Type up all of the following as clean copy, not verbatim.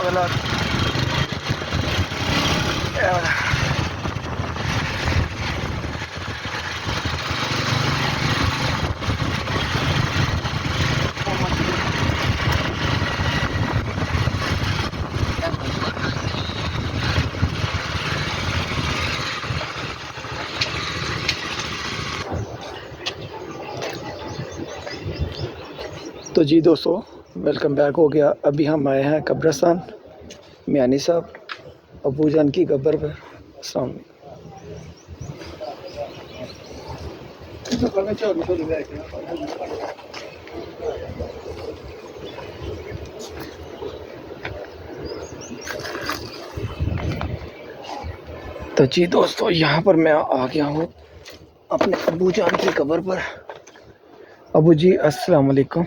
वाला तो जी दोस्तों, वेलकम बैक हो गया। अभी हम आए हैं कब्रिस्तान मियानी साहब अबू जान की कब्र पर। अस्सलाम तो जी दोस्तों, यहाँ पर मैं आ गया हूँ अपने अबू जान की कब्र पर। अबू जी अस्सलाम वालेकुम।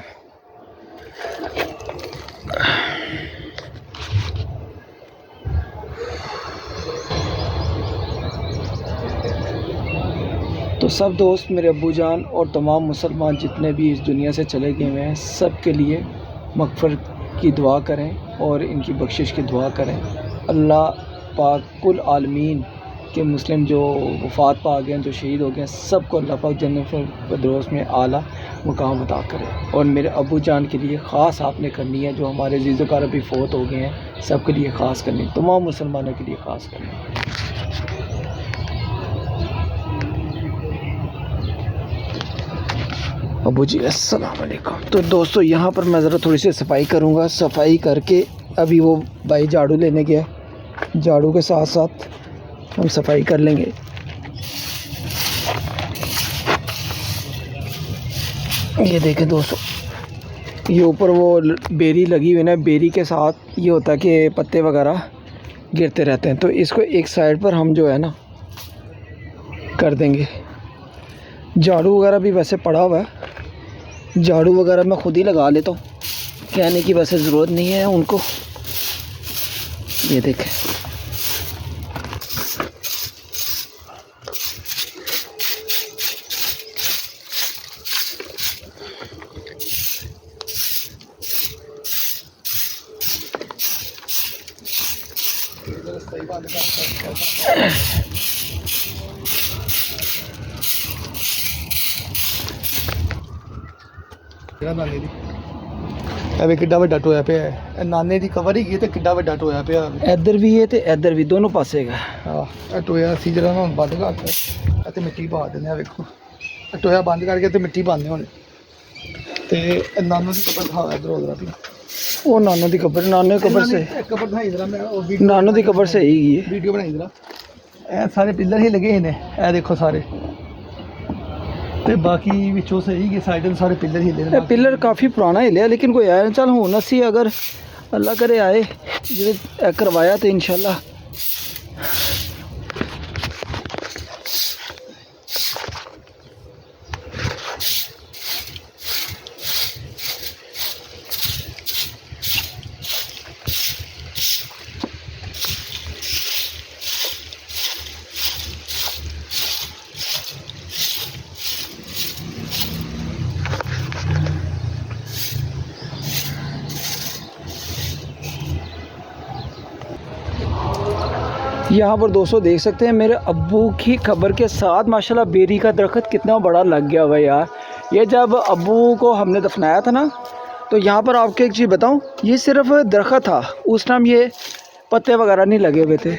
तो सब दोस्त मेरे अब्बू जान और तमाम मुसलमान जितने भी इस दुनिया से चले गए हुए हैं, सब के लिए मग़फ़िरत की दुआ करें और इनकी बख्शिश की दुआ करें। अल्लाह पाक कुल आलमीन के मुस्लिम जो वफ़ात पा गए हैं, जो शहीद हो गए हैं, सबको अल्लाह पाक जन्नत फिरदौस में आला मुकाम अता करे। और मेरे अब्बू जान के लिए ख़ास आपने करनी है, जो हमारे अज़ीज़-ओ-कार अभी फ़ौत हो गए हैं, सब के लिए ख़ास करनी, तमाम मुसलमानों के लिए ख़ास करनी। अबू जी अस्सलाम वालेकुम। तो दोस्तों, यहाँ पर मैं ज़रा थोड़ी सी सफाई करूँगा। सफाई करके अभी वो भाई झाड़ू लेने गया, झाड़ू के साथ साथ हम सफाई कर लेंगे। ये देखें दोस्तों, ये ऊपर वो बेरी लगी हुई ना, बेरी के साथ ये होता है कि पत्ते वगैरह गिरते रहते हैं, तो इसको एक साइड पर हम जो है ना कर देंगे। झाड़ू वगैरह भी वैसे पड़ा हुआ है, झाड़ू वगैरह मैं ख़ुद ही लगा लेता हूँ, कहने की वैसे ज़रूरत नहीं है उनको। ये देखें, नाने दी अबे किड्डा वड्डा टोया पे है। नाने दी कवर ही ते किड्डा वड्डा टोया पे है। इधर भी है ते इधर भी, दोनों पासे है। हां, टोया सी जरा ना बंद करता ते मिट्टी पा देने। देखो, टोया बंद करके ते मिट्टी पाने हुणे ते नानो दी कबर था इधर उधर भी। ओ नानो दी कबर, नानो की कबर से कबर था इधर। मैं ओ नानो दी कबर से ही है, वीडियो बनाई इधर। ए सारे पिलर ही लगे ने, ए देखो सारे, ते बाकी विचों सही के साइड सारे पिलर ही ले। पिलर काफ़ी पुराना ही लिया, लेकिन कोई आया चल हूँ नसी, अगर अल्लाह करे आए जो करवाया तो इंशाल्लाह। यहाँ पर दोस्तों देख सकते हैं मेरे अब्बू की कब्र के साथ माशाल्लाह बेरी का दरख्त कितना बड़ा लग गया हुआ यार। ये जब अब्बू को हमने दफनाया था ना, तो यहाँ पर आपको एक चीज़ बताऊँ, ये सिर्फ दरख्त था, उस टाइम ये पत्ते वगैरह नहीं लगे हुए थे।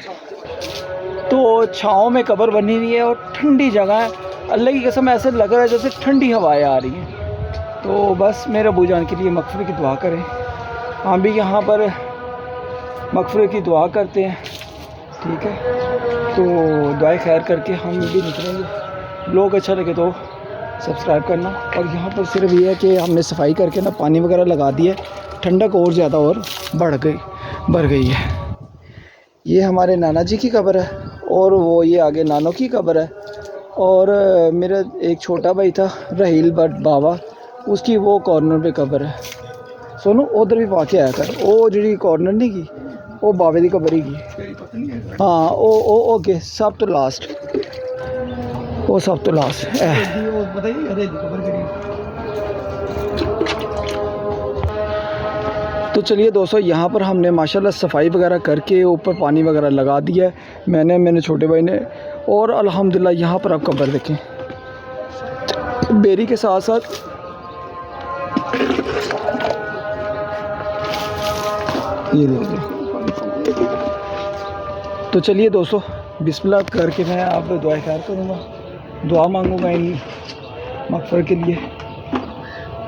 तो छाँव में कब्र बनी हुई है और ठंडी जगह है, अल्लाह की कसम ऐसे लग रहा है जैसे ठंडी हवाएँ आ रही हैं। तो बस मेरे अब्बू जान के लिए मग़फ़िरत की दुआ करें। हम भी यहाँ पर मग़फ़िरत की दुआ करते हैं, ठीक है। तो दुआ खैर करके हम भी निकलेंगे। ब्लॉग अच्छा लगे तो सब्सक्राइब करना। और यहाँ पर सिर्फ ये है कि हमने सफाई करके ना पानी वगैरह लगा दिया, ठंडक और ज़्यादा और बढ़ गई है। ये हमारे नाना जी की कब्र है, और वो ये आगे नानों की कब्र है। और मेरा एक छोटा भाई था रहील भट्ट बाबा, उसकी वो कॉर्नर पे कब्र है। सोनू उधर भी पा के आया कर, वो जी कॉर्नर नहीं की, वो बाबे की कब्र की। हाँ ओ ओके, सब तो लास्ट, वो सब तो लास्ट तो चलिए दोस्तों, यहाँ पर हमने माशाल्लाह सफाई वगैरह करके ऊपर पानी वगैरह लगा दिया है मैंने छोटे भाई ने। और अल्हम्दुलिल्लाह यहाँ पर आप कब्र देखें, बेरी के साथ साथ ये देखिए। तो चलिए दोस्तों, बिस्मिल्लाह करके मैं आप दुआ ख़ैर करूँगा, दुआ मांगूँगा इन मग़फ़िरत के लिए।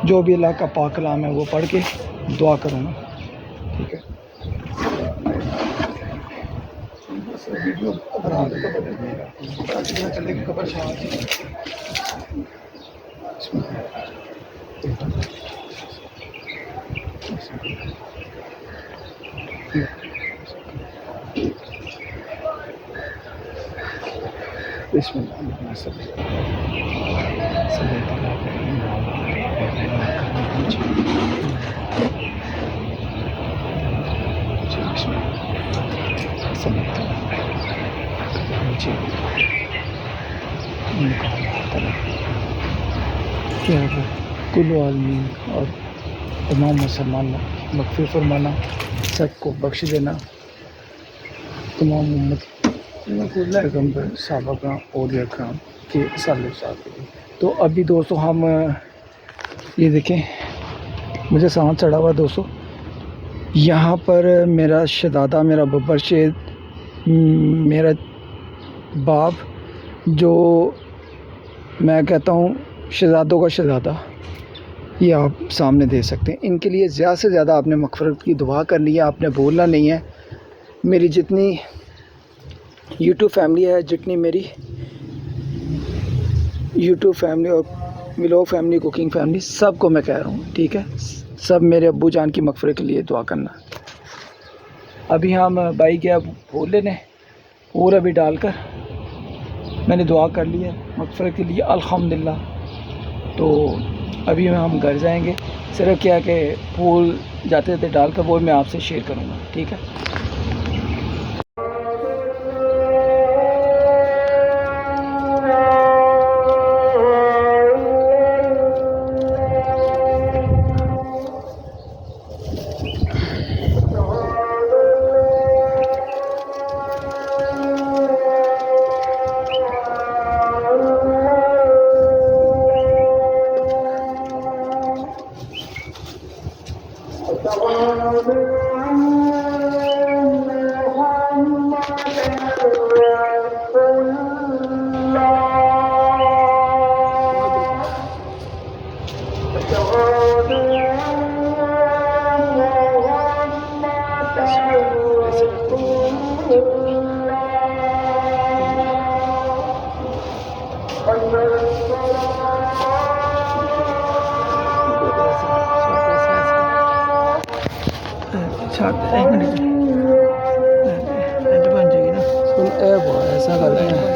जो भी अल्लाह का पाक कलाम है वो पढ़ के दुआ करूँगा, ठीक है। क्या है कुल आलमीन और तमाम मुसलमान मग़फ़िर फरमाना, सबको बख्श देना, तमाम उम्मत पैगम्बर साहबा का औलिया कराम के साले साथ। तो अभी दोस्तों हम ये देखें, मुझे सांस चढ़ा हुआ दोस्तों। यहाँ पर मेरा शहज़ादा, मेरा बब्बर शेर, मेरा बाप, जो मैं कहता हूँ शहज़ादों का शहज़ादा, ये आप सामने दे सकते हैं। इनके लिए ज़्यादा से ज़्यादा आपने मग़फ़िरत की दुआ करनी है, आपने बोलना नहीं है। मेरी जितनी यूट्यूब फैमिली है, जितनी मेरी यूट्यूब फैमिली और व्लॉग फैमिली, कुकिंग फैमिली, सबको मैं कह रहा हूँ, ठीक है। सब मेरे अब्बू जान की मग़फ़िरत के लिए दुआ करना। अभी हम भाई गया फूल लेने, और अभी डालकर मैंने दुआ कर ली है मग़फ़िरत के लिए अल्हम्दुलिल्लाह। तो अभी हम घर जाएंगे, सिर्फ क्या कि फूल जाते जाते डालकर वो मैं आपसे शेयर करूँगा, ठीक है। एक मिनट बन जाएगी ना, ऐसा करते हैं।